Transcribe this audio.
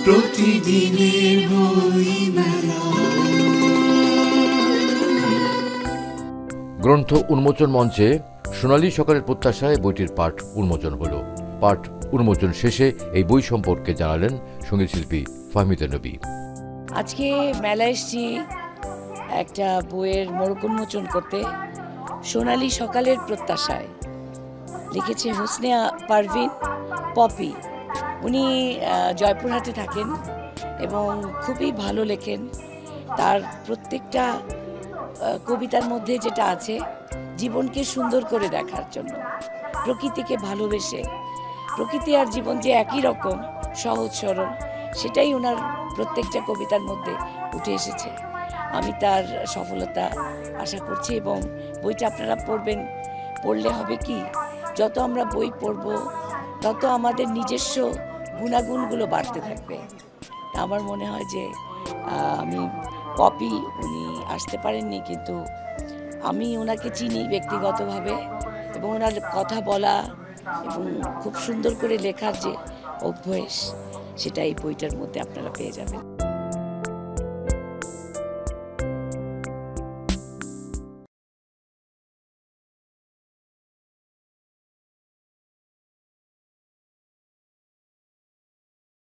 প্রতিদিনের বইমেলা। গ্রন্থ উন্মোচন মঞ্চে সোনালী সকালের প্রত্যাশায় বইটির পাঠ উন্মোচন হলো। পাঠ উন্মোচন শেষে এই বই সম্পর্কে জানালেন সঙ্গীতশিল্পী ফাহমিদা নবী। আজকে মেলায় এসেছি একটা বইয়ের মোড়ক উন্মোচন করতে, সোনালী সকালের প্রত্যাশায়। লিখেছে হোসনে পারভিন পপি। উনি জয়পুরহাটে থাকেন এবং খুবই ভালো লেখেন। তার প্রত্যেকটা কবিতার মধ্যে যেটা আছে, জীবনকে সুন্দর করে দেখার জন্য, প্রকৃতিকে ভালোবেসে, প্রকৃতি আর জীবন যে একই রকম সহজ সরল, সেটাই ওনার প্রত্যেকটা কবিতার মধ্যে উঠে এসেছে। আমি তার সফলতা আশা করছি এবং বইটা আপনারা পড়বেন। পড়লে হবে কি, যত আমরা বই পড়ব তত আমাদের নিজস্ব গুণাগুণগুলো বাড়তে থাকবে। আমার মনে হয় যে আমি পপি, উনি আসতে পারেননি, কিন্তু আমি ওনাকে চিনি ব্যক্তিগতভাবে এবং ওনার কথা বলা এবং খুব সুন্দর করে লেখার যে অভ্যাস, সেটা এই বইটার মধ্যে আপনারা পেয়ে যাবেন।